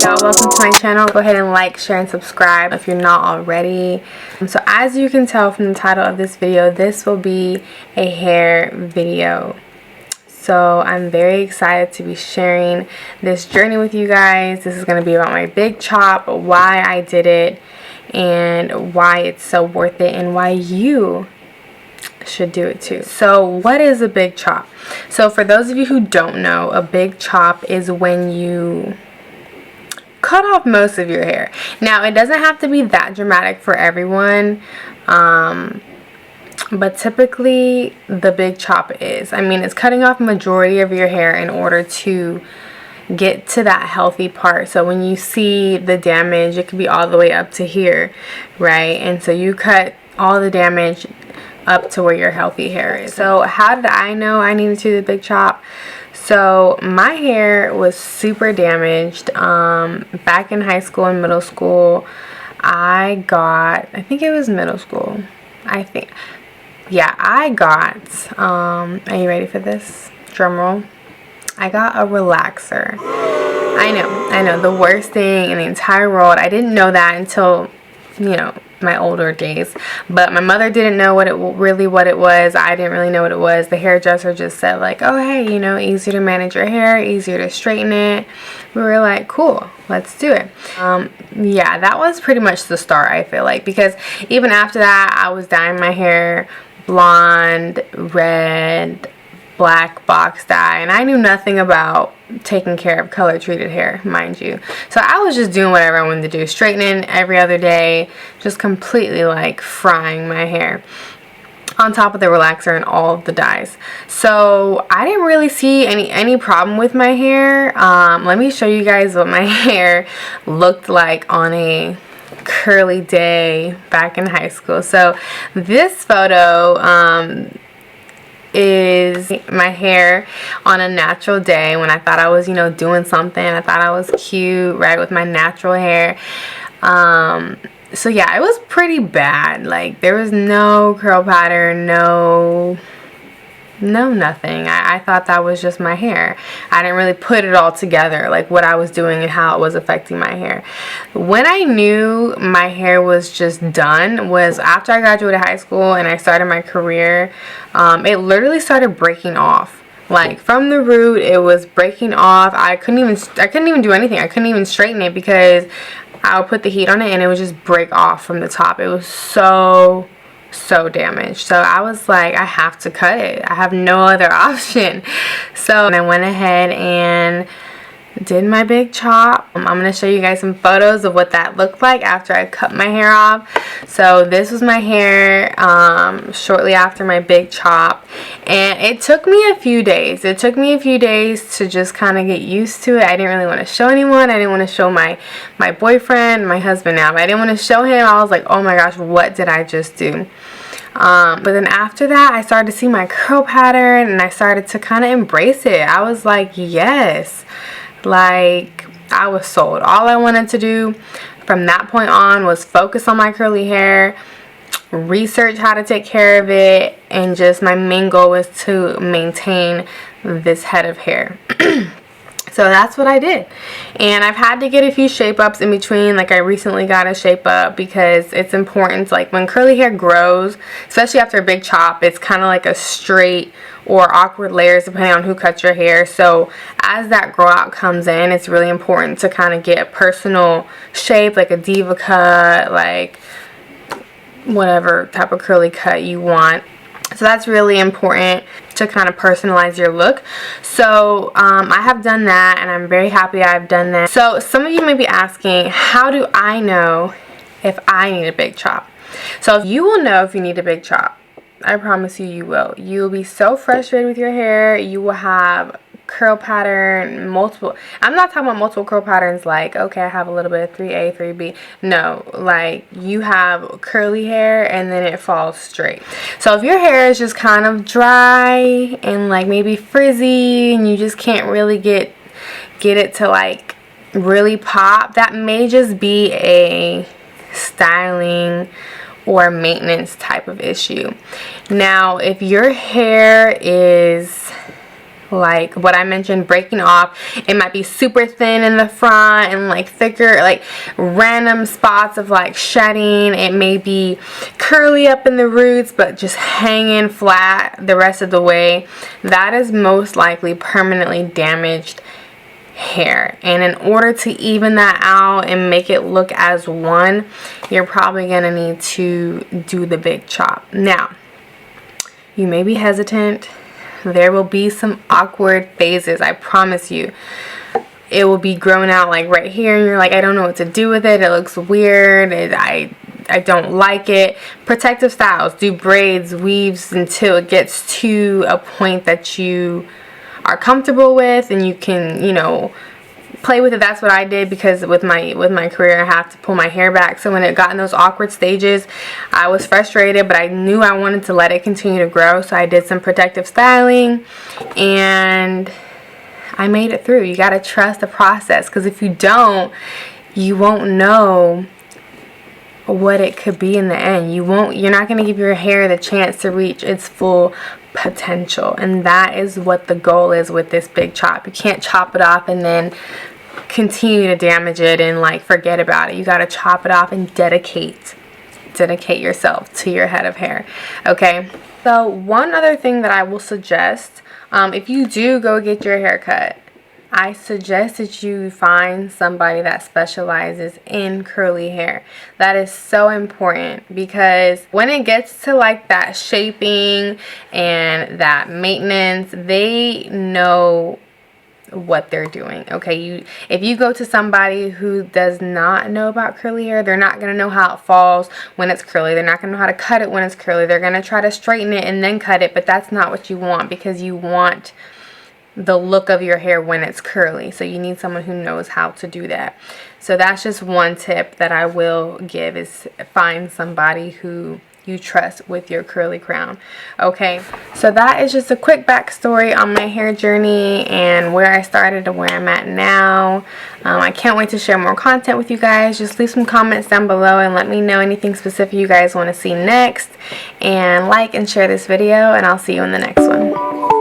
Y'all, welcome to my channel. Go ahead and like, share, and subscribe if you're not already. So as you can tell from the title of this video, this will be a hair video. So I'm very excited to be sharing this journey with you guys. This is going to be about my big chop, why I did it, and why it's so worth it, and why you should do it too. So what is a big chop? So for those of you who don't know, a big chop is when you cut off most of your hair. Now it doesn't have to be that dramatic for everyone, but typically the big chop is, it's cutting off majority of your hair in order to get to that healthy part. So when you see the damage, it could be all the way up to here, right? And so you cut all the damage up to where your healthy hair is. So how did I know I needed to do the big chop? So my hair was super damaged back in high school and middle school. I think it was middle school, I got are you ready for this? Drum roll. I got a relaxer. I know, the worst thing in the entire world. I didn't know that until, my older days, but my mother didn't know what it was. I didn't really know what it was. The hairdresser just said like, oh hey, easier to manage your hair, easier to straighten it. We were like, cool, let's do it. Yeah, that was pretty much the start, I feel like, because even after that I was dyeing my hair blonde, red, black box dye, and I knew nothing about taking care of color treated hair, mind you. So I was just doing whatever I wanted to do, straightening every other day, just completely like frying my hair on top of the relaxer and all of the dyes. So I didn't really see any problem with my hair. Let me show you guys what my hair looked like on a curly day back in high school. So this photo is my hair on a natural day when I thought I was, doing something. I thought I was cute, right, with my natural hair. So yeah, it was pretty bad. Like, there was no curl pattern, no nothing. I thought that was just my hair. I didn't really put it all together, like what I was doing and how it was affecting my hair. When I knew my hair was just done was after I graduated high school and I started my career. It literally started breaking off. Like from the root, it was breaking off. I couldn't even do anything. I couldn't even straighten it because I would put the heat on it and it would just break off from the top. It was so damaged. So I was like, I have to cut it. I have no other option. So I went ahead and did my big chop. I'm going to show you guys some photos of what that looked like after I cut my hair off. So this was my hair shortly after my big chop, and it took me a few days. It took me a few days to just kind of get used to it. I didn't really want to show anyone. I didn't want to show my boyfriend, my husband now, but I didn't want to show him. I was like, oh my gosh, what did I just do? But then after that, I started to see my curl pattern and I started to kind of embrace it. I was like, yes. Like, I was sold. All I wanted to do from that point on was focus on my curly hair, research how to take care of it, and just my main goal was to maintain this head of hair. So that's what I did. And I've had to get a few shape ups in between. Like, I recently got a shape up because it's important. Like, when curly hair grows, especially after a big chop, it's kind of like a straight or awkward layers depending on who cuts your hair. So as that grow out comes in, it's really important to kind of get a personal shape, like a diva cut, like whatever type of curly cut you want. So that's really important to kind of personalize your look. So I have done that, and I'm very happy I've done that. So some of you may be asking, how do I know if I need a big chop? So you will know if you need a big chop. I promise you, you will. You will be so frustrated with your hair. You will have curl pattern, multiple. I'm not talking about multiple curl patterns like, okay, I have a little bit of 3A, 3B. No, like you have curly hair and then it falls straight. So if your hair is just kind of dry and like maybe frizzy and you just can't really get it to like really pop, that may just be a styling or maintenance type of issue. Now, if your hair is like what I mentioned, breaking off. It might be super thin in the front and like thicker, like random spots of like shedding. It may be curly up in the roots but just hanging flat the rest of the way. That is most likely permanently damaged hair, and in order to even that out and make it look as one, you're probably gonna need to do the big chop. Now, you may be hesitant. There will be some awkward phases, I promise you. It will be grown out like right here and you're like, I don't know what to do with it. It looks weird. I don't like it. Protective styles, do braids, weaves until it gets to a point that you are comfortable with and you can, you know, play with it. That's what I did, because with my career I have to pull my hair back. So when it got in those awkward stages, I was frustrated, but I knew I wanted to let it continue to grow. So I did some protective styling and I made it through. You got to trust the process, because if you don't, you won't know what it could be in the end. You're not going to give your hair the chance to reach its full potential, and that is what the goal is with this big chop. You can't chop it off and then continue to damage it and like forget about it. You got to chop it off and dedicate yourself to your head of hair. Okay, so one other thing that I will suggest, if you do go get your hair cut, I suggest that you find somebody that specializes in curly hair. That is so important, because when it gets to like that shaping and that maintenance, they know what they're doing. Okay, if you go to somebody who does not know about curly hair, they're not going to know how it falls when it's curly. They're not going to know how to cut it when it's curly. They're going to try to straighten it and then cut it, but that's not what you want, because you want the look of your hair when it's curly. So you need someone who knows how to do that. So that's just one tip that I will give, is find somebody who you trust with your curly crown. Okay, so that is just a quick backstory on my hair journey and where I started to where I'm at now. I can't wait to share more content with you guys. Just leave some comments down below and let me know anything specific you guys want to see next, and like and share this video, and I'll see you in the next one.